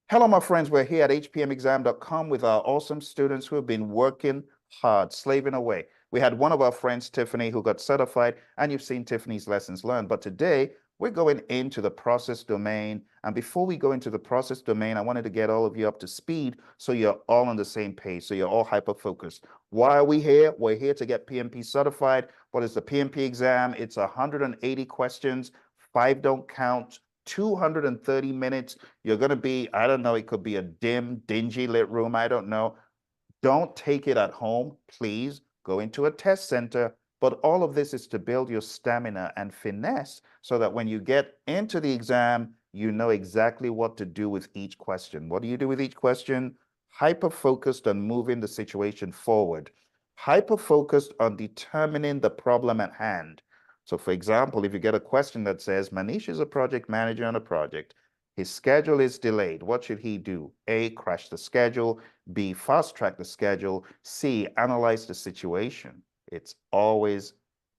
Hello, my friends. We're here at hpmexam.com with our awesome students who have been working hard, slaving away. We had one of our friends, Tiffany, who got certified, and you've seen Tiffany's lessons learned. But today, we're going into the process domain. And before we go into the process domain, I wanted to get all of you up to speed so you're all on the same page, so you're all hyper-focused. Why are we here? We're here to get PMP certified. What is the PMP exam? It's 180 questions, 5 don't count, 230 minutes. You're going to be, I don't know, it could be a dim, dingy lit room. I don't know. Don't take it at home. Please go into a test center. But all of this is to build your stamina and finesse so that when you get into the exam, you know exactly what to do with each question. What do you do with each question? Hyper-focused on moving the situation forward. Hyper-focused on determining the problem at hand. So for example, if you get a question that says, Manish is a project manager on a project, his schedule is delayed. What should he do? A, crash the schedule. B, fast track the schedule. C, analyze the situation. It's always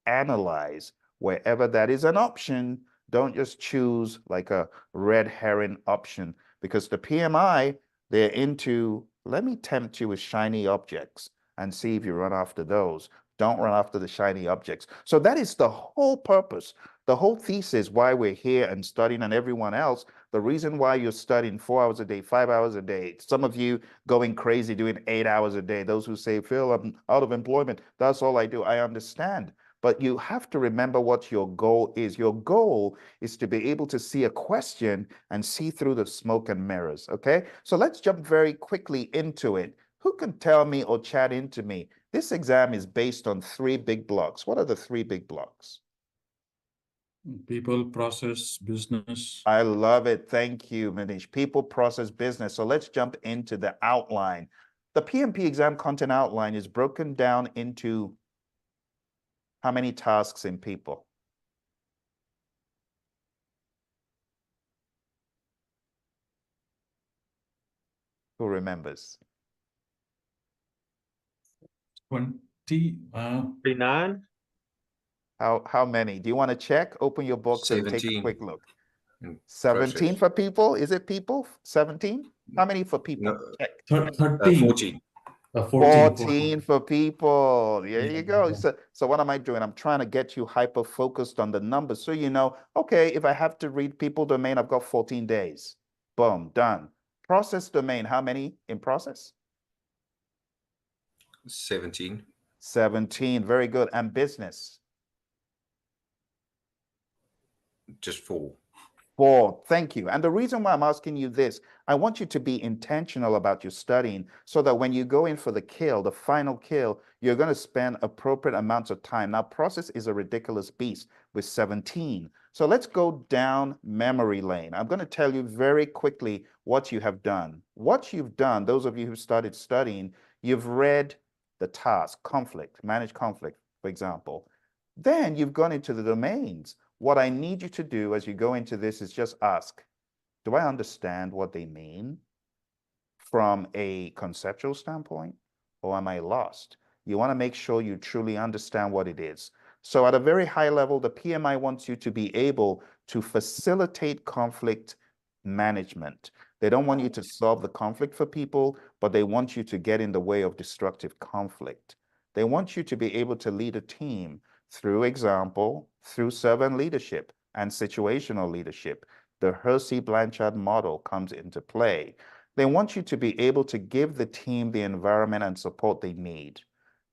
analyze. Wherever that is an option, don't just choose like a red herring option, because the PMI, they're into, let me tempt you with shiny objects and see if you run after those. Don't run after the shiny objects. So that is the whole purpose, the whole thesis why we're here and studying, and everyone else. The reason why you're studying 4 hours a day, 5 hours a day, some of you going crazy doing 8 hours a day, those who say, Phil, I'm out of employment, that's all I do. I understand. But you have to remember what your goal is. Your goal is to be able to see a question and see through the smoke and mirrors, okay? So let's jump very quickly into it. Who can tell me or chat into me? This exam is based on 3 big blocks. What are the 3 big blocks? People, process, business. I love it. Thank you, Manish. People, process, business. So let's jump into the outline. The PMP exam content outline is broken down into how many tasks in people? Who remembers? 20. 39. How many? Do you want to check? Open your books and take a 17. quick look. In 17 process. for people? Is it people? 17? How many for people? No, Check. 13. 14. 14 for people. There Yeah. you go. So what am I doing? I'm trying to get you hyper-focused on the numbers so you know, okay, if I have to read people domain, I've got 14 days. Boom, done. Process domain, how many in process? 17. 17, very good. And business? Just 4. 4, thank you. And the reason why I'm asking you this, I want you to be intentional about your studying so that when you go in for the kill, the final kill, you're going to spend appropriate amounts of time. Now, process is a ridiculous beast with 17. So let's go down memory lane. I'm going to tell you very quickly what you have done. What you've done, those of you who started studying, you've read the task, conflict, manage conflict, for example. Then you've gone into the domains. What I need you to do as you go into this is just ask, do I understand what they mean from a conceptual standpoint, or am I lost? You want to make sure you truly understand what it is. So at a very high level, the PMI wants you to be able to facilitate conflict management. They don't want you to solve the conflict for people, but they want you to get in the way of destructive conflict. They want you to be able to lead a team through example, through servant leadership and situational leadership. The Hersey-Blanchard model comes into play. They want you to be able to give the team the environment and support they need.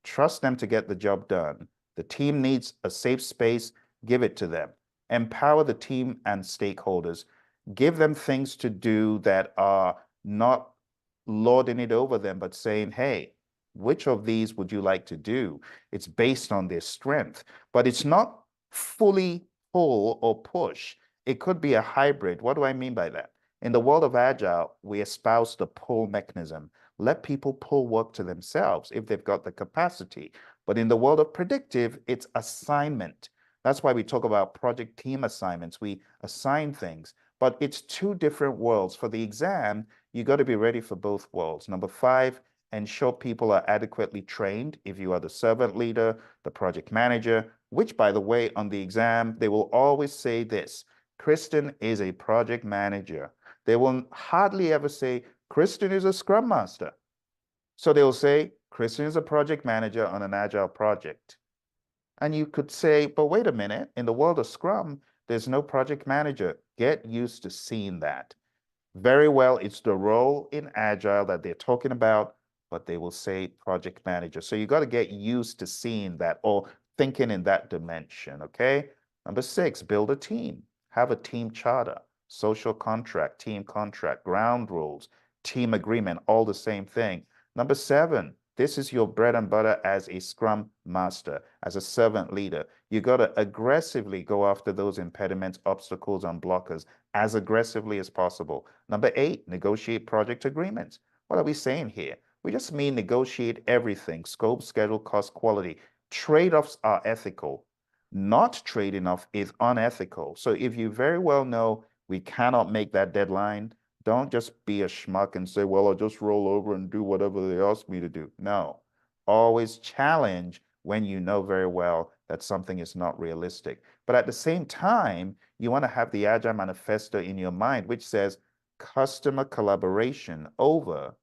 Trust them to get the job done. The team needs a safe space, give it to them. Empower the team and stakeholders. Give them things to do that are not lording it over them, but saying, hey, which of these would you like to do? It's based on their strength, but it's not fully pull or push. It could be a hybrid. What do I mean by that? In the world of Agile, we espouse the pull mechanism. Let people pull work to themselves if they've got the capacity. But in the world of predictive, it's assignment. That's why we talk about project team assignments. We assign things, but it's 2 different worlds. For the exam, you got to be ready for both worlds. Number 5, ensure people are adequately trained. If you are the servant leader, the project manager, which by the way, on the exam, they will always say this, Kristen is a project manager. They will hardly ever say, Kristen is a scrum master. So they'll say, Kristen is a project manager on an agile project. And you could say, but wait a minute, in the world of Scrum, there's no project manager. Get used to seeing that. Very well, it's the role in Agile that they're talking about, but they will say project manager. So you got to get used to seeing that or thinking in that dimension, okay? Number 6, build a team. Have a team charter, social contract, team contract, ground rules, team agreement, all the same thing. Number 7, this is your bread and butter as a Scrum Master, as a servant leader. You got to aggressively go after those impediments, obstacles, and blockers as aggressively as possible. Number 8, negotiate project agreements. What are we saying here? We just mean negotiate everything: scope, schedule, cost, quality. Trade-offs are ethical. Not trading off is unethical. So if you very well know we cannot make that deadline, don't just be a schmuck and say, well, I'll just roll over and do whatever they ask me to do. No, always challenge when you know very well that something is not realistic. But at the same time, you want to have the Agile Manifesto in your mind, which says customer collaboration over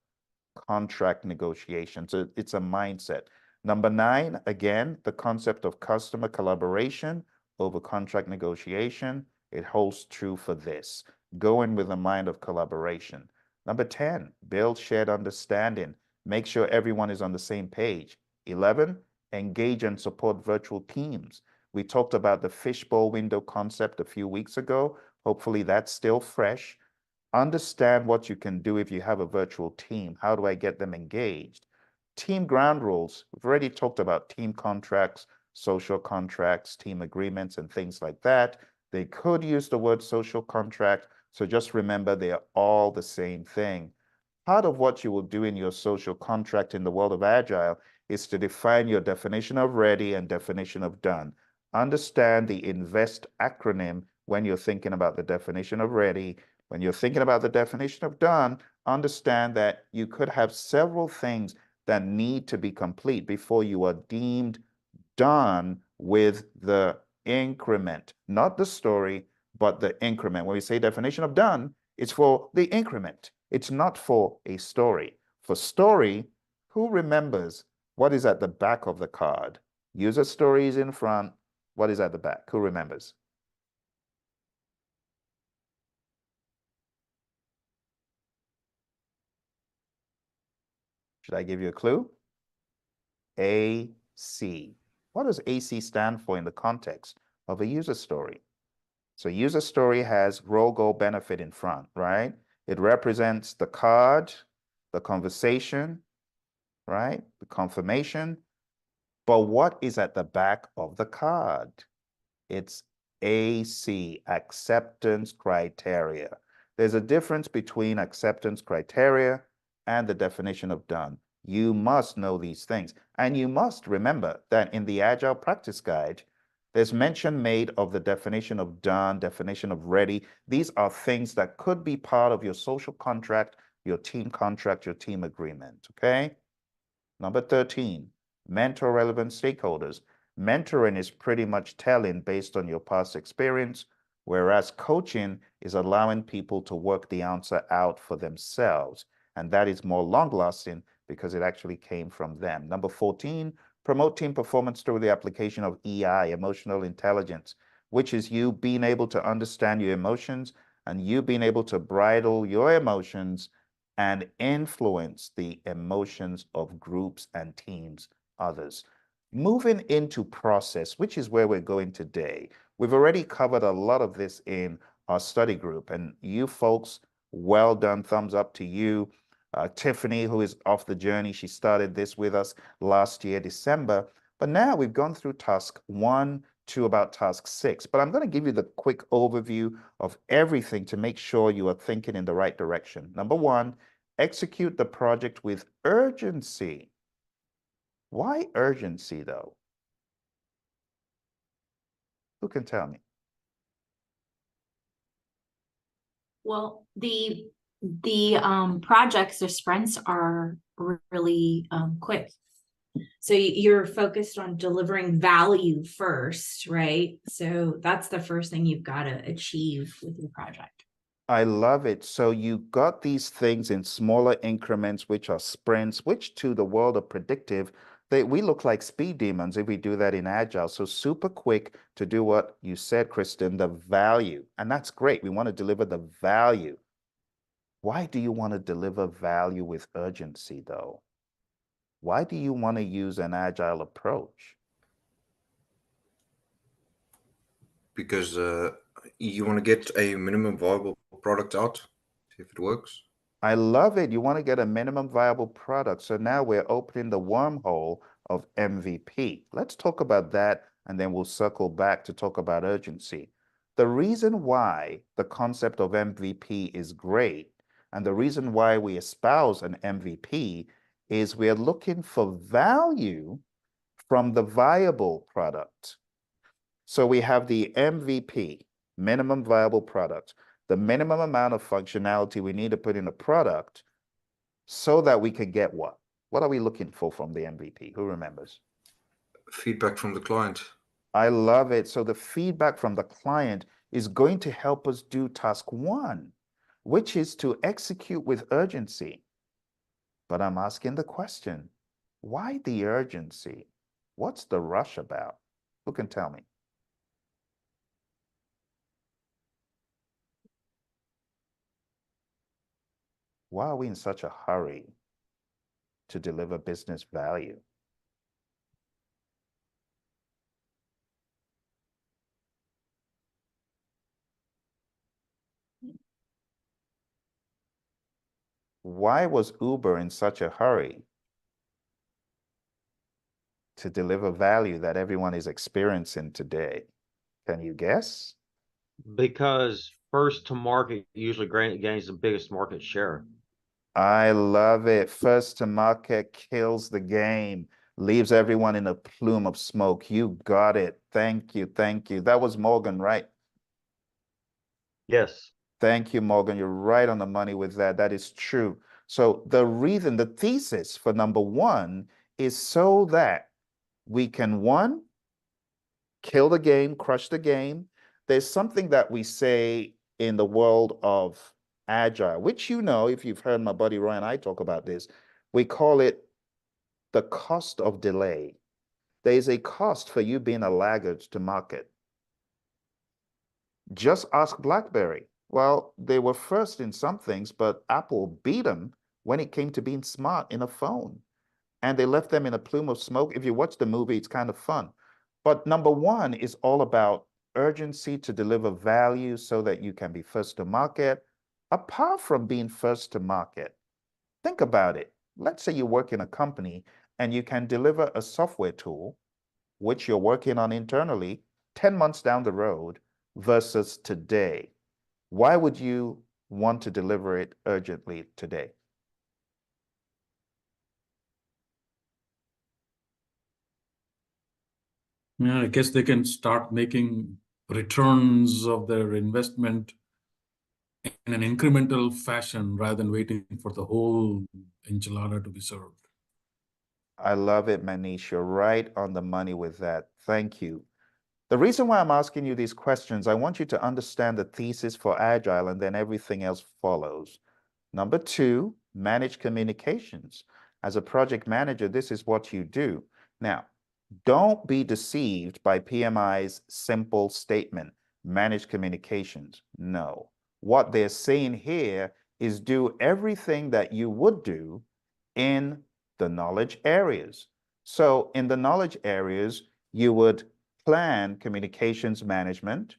contract negotiation. So it's a mindset. Number 9, again, the concept of customer collaboration over contract negotiation. It holds true for this. Go in with a mind of collaboration. Number 10, build shared understanding. Make sure everyone is on the same page. 11, engage and support virtual teams. We talked about the fishbowl window concept a few weeks ago. Hopefully that's still fresh. Understand what you can do if you have a virtual team. How do I get them engaged? Team ground rules. We've already talked about team contracts, social contracts, team agreements, and things like that. They could use the word social contract, so just remember they are all the same thing. Part of what you will do in your social contract in the world of Agile is to define your definition of ready and definition of done. Understand the INVEST acronym when you're thinking about the definition of ready. When you're thinking about the definition of done, understand that you could have several things that need to be complete before you are deemed done with the increment, not the story, but the increment. When we say definition of done, it's for the increment. It's not for a story. For story, who remembers what is at the back of the card? User story is in front. What is at the back? Who remembers? Should I give you a clue? AC. What does AC stand for in the context of a user story? So user story has role, goal, benefit in front, right? It represents the card, the conversation, right? The confirmation. But what is at the back of the card? It's AC, acceptance criteria. There's a difference between acceptance criteria and the definition of done. You must know these things. And you must remember that in the Agile Practice Guide, there's mention made of the definition of done, definition of ready. These are things that could be part of your social contract, your team contract, your team agreement, okay? Number 13, mentor relevant stakeholders. Mentoring is pretty much telling based on your past experience, whereas coaching is allowing people to work the answer out for themselves. And that is more long-lasting because it actually came from them. Number 14, promote team performance through the application of EI, emotional intelligence, which is you being able to understand your emotions and you being able to bridle your emotions and influence the emotions of groups and teams, others. Moving into process, which is where we're going today. We've already covered a lot of this in our study group, and you folks, well done, thumbs up to you. Tiffany, who is off the journey, she started this with us last year, December. But now we've gone through task 1 to about task 6. But I'm going to give you the quick overview of everything to make sure you are thinking in the right direction. Number 1, execute the project with urgency. Why urgency, though? Who can tell me? Well, the projects or sprints are really quick. So you're focused on delivering value first, right? So that's the first thing you've got to achieve with your project. I love it. So you got these things in smaller increments, which are sprints, which to the world of predictive, we look like speed demons if we do that in Agile. So super quick to do what you said, Kristen, the value. And that's great. We want to deliver the value. Why do you want to deliver value with urgency, though? Why do you want to use an Agile approach? Because you want to get a minimum viable product out, see if it works. I love it. You want to get a minimum viable product. So now we're opening the wormhole of MVP. Let's talk about that, and then we'll circle back to talk about urgency. The reason why the concept of MVP is great, and the reason why we espouse an MVP, is we're looking for value from the viable product. So we have the MVP, minimum viable product, the minimum amount of functionality we need to put in a product so that we can get what? What are we looking for from the MVP? Who remembers? Feedback from the client. I love it. So the feedback from the client is going to help us do task one, which is to execute with urgency. But I'm asking the question, why the urgency? What's the rush about? Who can tell me? Why are we in such a hurry to deliver business value? Why was Uber in such a hurry to deliver value that everyone is experiencing today? Can you guess? Because first to market usually gains the biggest market share. I love it. First to market kills the game, leaves everyone in a plume of smoke. You got it. Thank you. Thank you. That was Morgan, right? Yes. Thank you, Morgan. You're right on the money with that. That is true. So the reason, the thesis for number one is so that we can, one, kill the game, crush the game. There's something that we say in the world of Agile, which you know, if you've heard my buddy Roy and I talk about this, we call it the cost of delay. There is a cost for you being a laggard to market. Just ask BlackBerry. Well, they were first in some things, but Apple beat them when it came to being smart in a phone. And they left them in a plume of smoke. If you watch the movie, it's kind of fun. But number one is all about urgency to deliver value so that you can be first to market. Apart from being first to market, think about it. Let's say you work in a company and you can deliver a software tool, which you're working on internally, 10 months down the road versus today. Why would you want to deliver it urgently today? Yeah, I guess they can start making returns of their investment in an incremental fashion rather than waiting for the whole enchilada to be served. I love it, Manish. You're right on the money with that. Thank you. The reason why I'm asking you these questions, I want you to understand the thesis for Agile, and then everything else follows. Number two, manage communications. As a project manager, this is what you do. Now, don't be deceived by PMI's simple statement, manage communications. No. What they're saying here is do everything that you would do in the knowledge areas. So in the knowledge areas, you would plan communications management,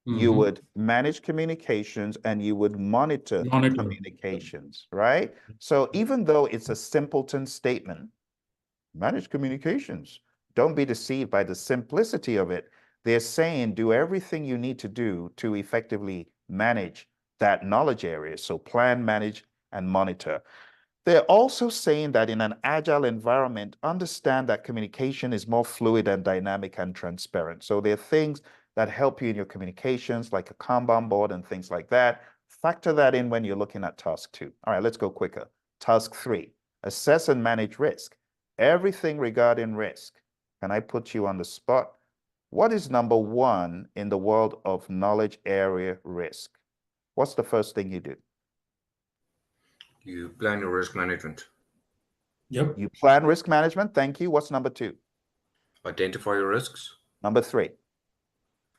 you would manage communications, and you would monitor communications, right? So even though it's a simpleton statement, manage communications, don't be deceived by the simplicity of it. They're saying do everything you need to do to effectively manage that knowledge area. So plan, manage, and monitor. They're also saying that in an agile environment, understand that communication is more fluid and dynamic and transparent. So there are things that help you in your communications, like a Kanban board and things like that. Factor that in when you're looking at task two. All right, let's go quicker. Task three, assess and manage risk. everything regarding risk. Can I put you on the spot? What is number one in the world of knowledge area risk? What's the first thing you do? You plan your risk management. Yep. You plan risk management. Thank you. What's number two? Identify your risks. Number three.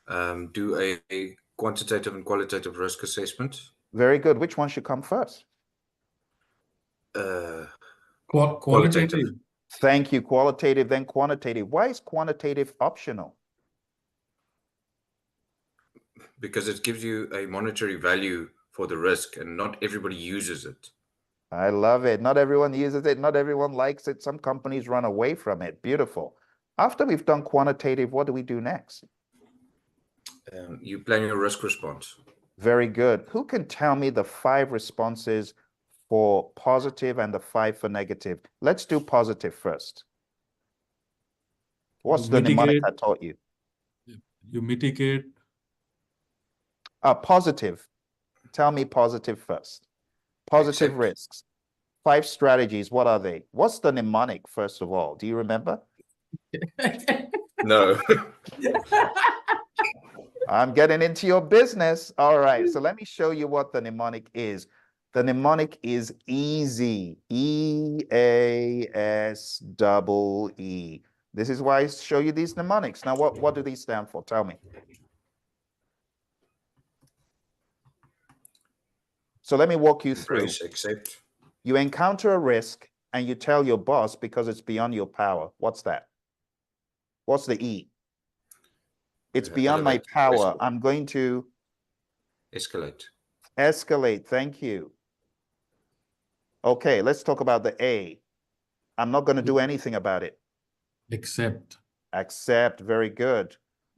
Do a quantitative and qualitative risk assessment. Very good. Which one should come first? Qualitative. Thank you. Qualitative, then quantitative. Why is quantitative optional? Because it gives you a monetary value for the risk, and not everybody uses it. I love it. Not everyone uses it. Not everyone likes it. Some companies run away from it. Beautiful. After we've done quantitative, what do we do next? You plan your risk response. Very good. Who can tell me the 5 responses for positive and the 5 for negative? Let's do positive first. What's the mnemonic I taught you? You mitigate. Positive. Tell me positive first. Positive Accept. risks. 5 strategies. What are they? What's the mnemonic, first of all? Do you remember? No. I'm getting into your business. All right. So let me show you what the mnemonic is. The mnemonic is easy. EASEE. This is why I show you these mnemonics. Now, what do these stand for? Tell me. So let me walk you through. Embrace, accept. You encounter a risk and you tell your boss because it's beyond your power. What's that? What's the E? It's beyond my Elevate, power. escalate. I'm going to Escalate. escalate. Thank you. Okay, let's talk about the A. I'm not going to do anything about it. Accept. Accept. Very good.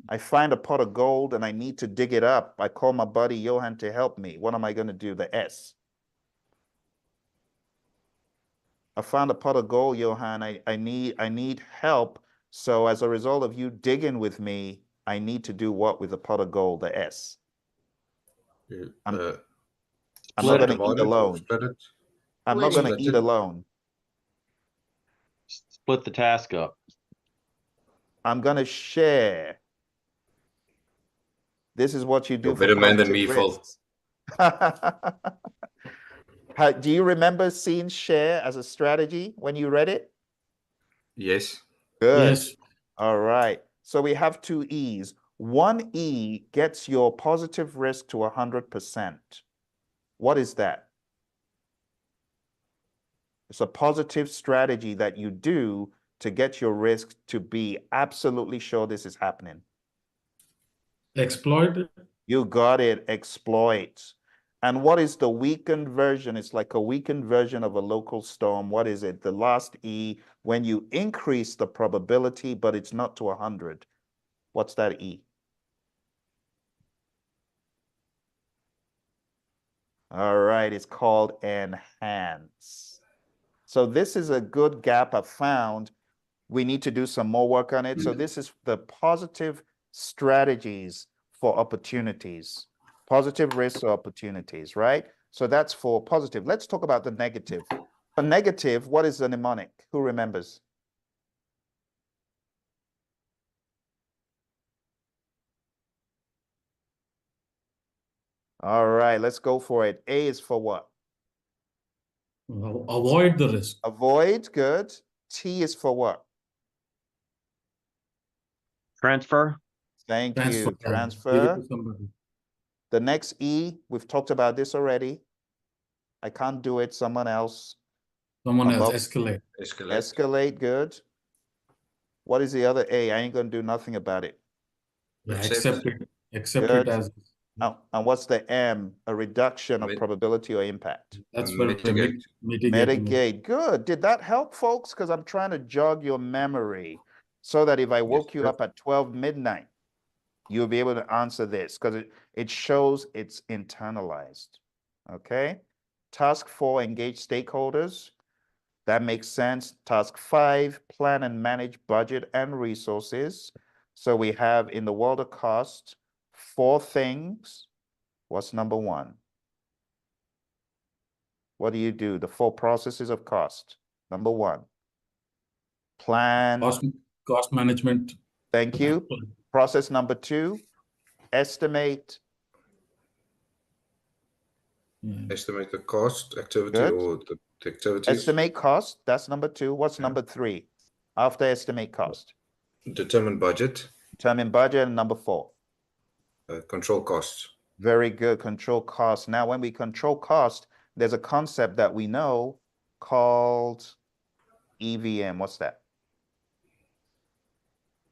I find a pot of gold and I need to dig it up. I call my buddy Johan to help me. What am I going to do? The S. I found a pot of gold, Johan. I need help. So as a result of you digging with me, I need to do what with the pot of gold? The S. I'm not going to eat alone. I'm not going to eat alone. Split the task up. I'm going to share. This is what you do You're a for better man than positive me, Phil. risks. Do you remember seeing share as a strategy when you read it? Yes. Good. Yes. All right. So we have 2 E's. 1 E gets your positive risk to 100%. What is that? It's a positive strategy that you do to get your risk to be absolutely sure this is happening. Exploit. You got it. Exploit. And what is the weakened version? It's like a weakened version of a local storm. What is it? The last E, when you increase the probability, but it's not to 100. What's that E? All right, it's called enhance. So this is a good gap I found. We need to do some more work on it. So this is the positive strategies for opportunities, positive risks or opportunities, right? So that's for positive. Let's talk about the negative. For negative, what is the mnemonic? Who remembers? All right, let's go for it. A is for what? Avoid the risk. Avoid, good. T is for what? Transfer. Thank Transfer. you. Give it Transfer. to somebody. The next E, we've talked about this already. I can't do it, someone else. Someone else. Above- Escalate. Escalate. Escalate, good. What is the other A? I ain't gonna do nothing about it. Yeah, Accept. accept it. Accept Good. it as. Oh, and what's the M? A reduction of Mit- probability or impact. That's where Mitigate. Mitigate. Good. Did that help, folks? Because I'm trying to jog your memory so that if I woke you sir. up at 12 midnight, you'll be able to answer this because it shows it's internalized. Okay. Task 4, engage stakeholders. That makes sense. Task 5, plan and manage budget and resources. So we have in the world of cost, 4 things. What's number 1? What do you do? The 4 processes of cost. Number 1. Plan. Cost management. Thank you. Process number 2, estimate. Estimate the cost, activity, Good. or the activities. Estimate cost. That's number 2. What's number 3? After estimate cost. Determine budget. Determine budget. And number 4. Control costs. Very good. Control cost. Now, when we control cost, there's a concept that we know called EVM. What's that?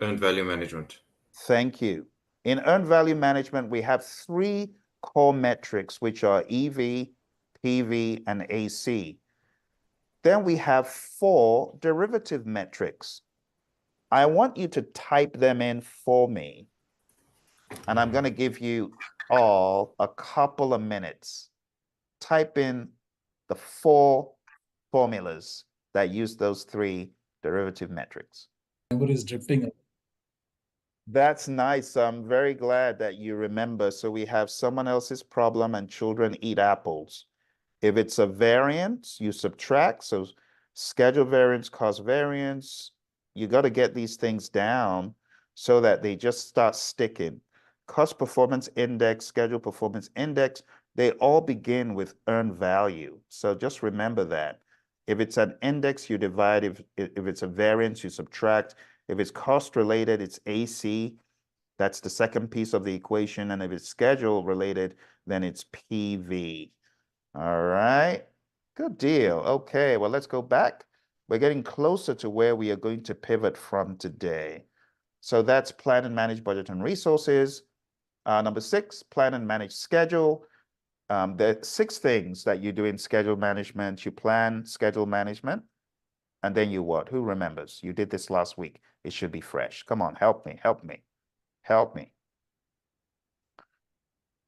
Earned value management. Thank you. In earned value management, we have 3 core metrics, which are EV, PV, and AC. Then we have 4 derivative metrics. I want you to type them in for me. And I'm going to give you all a couple of minutes. Type in the 4 formulas that use those 3 derivative metrics. Memory is drifting. That's nice. I'm very glad that you remember. So we have someone else's problem and children eat apples. If it's a variance, you subtract. So schedule variance, cost variance. You got to get these things down so that they just start sticking. Cost performance index, schedule performance index, they all begin with earned value. So just remember that. If it's an index, you divide. If it's a variance, you subtract. If it's cost related, it's AC. That's the second piece of the equation. And if it's schedule related, then it's PV. All right. Good deal. Okay, well, let's go back. We're getting closer to where we are going to pivot from today. So that's plan and manage budget and resources. Number 6, plan and manage schedule. There are 6 things that you do in schedule management. You plan schedule management, and then you what? Who remembers? You did this last week. It should be fresh. Come on, help me, help me, help me.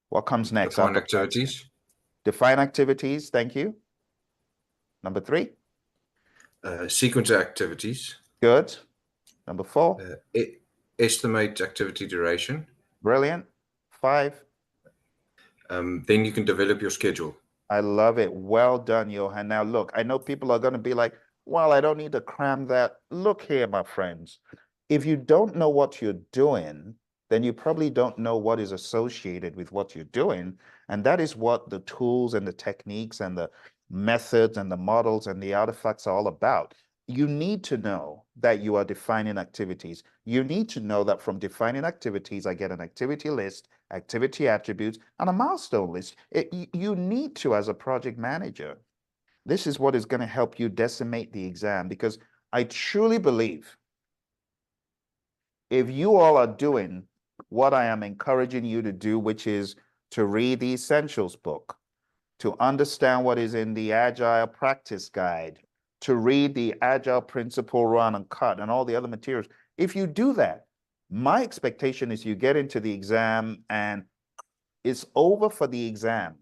What comes next? Define activities. Define activities. Thank you. Number 3. Sequence activities. Good. Number 4. Estimate activity duration. Brilliant. 5. Then you can develop your schedule. I love it. Well done, Johan. Now, look, I know people are going to be like, well, I don't need to cram that. Look here, my friends. If you don't know what you're doing, then you probably don't know what is associated with what you're doing. And that is what the tools and the techniques and the methods and the models and the artifacts are all about. You need to know that you are defining activities. You need to know that from defining activities, I get an activity list, activity attributes, and a milestone list. You need to, as a project manager. This is what is going to help you decimate the exam, because I truly believe if you all are doing what I am encouraging you to do, which is to read the Essentials book, to understand what is in the Agile Practice Guide, to read the Agile Principle Run and Cut and all the other materials. If you do that, my expectation is you get into the exam and it's over for the exam.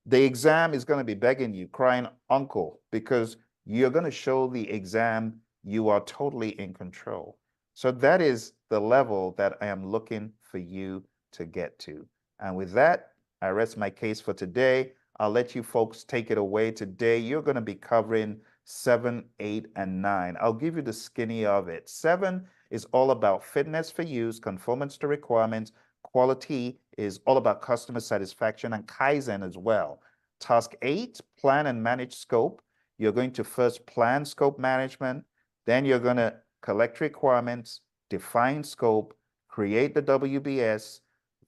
The exam is going to be begging you, crying uncle, because you're going to show the exam you are totally in control. So that is the level that I am looking for you to get to. And with that, I rest my case for today. I'll let you folks take it away. Today, you're going to be covering 7, 8, and 9. I'll give you the skinny of it. 7 is all about fitness for use, conformance to requirements. Quality is all about customer satisfaction and Kaizen as well. Task 8, plan and manage scope. You're going to first plan scope management. Then you're going to collect requirements, define scope, create the WBS,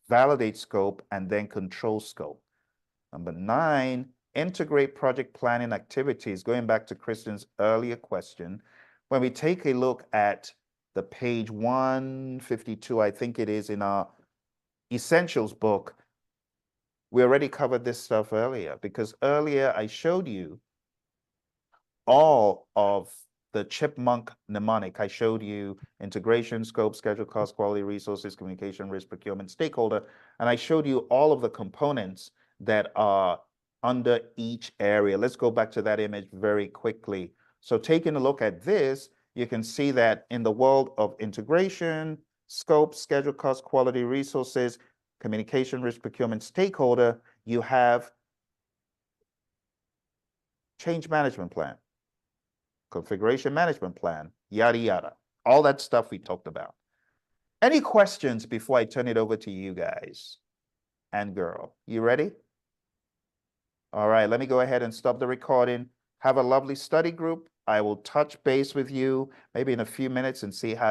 validate scope, and then control scope. Number 9, integrate project planning activities. Going back to Kristen's earlier question, when we take a look at the page 152, I think it is in our Essentials book, we already covered this stuff earlier, because earlier I showed you all of the chipmunk mnemonic. I showed you integration, scope, schedule, cost, quality, resources, communication, risk, procurement, stakeholder, and I showed you all of the components that are under each area. Let's go back to that image very quickly. So taking a look at this, you can see that in the world of integration, scope, schedule, cost, quality, resources, communication, risk, procurement, stakeholder, you have change management plan, configuration management plan, yada, yada. All that stuff we talked about. Any questions before I turn it over to you guys and girl? You ready? All right, let me go ahead and stop the recording. Have a lovely study group. I will touch base with you maybe in a few minutes and see how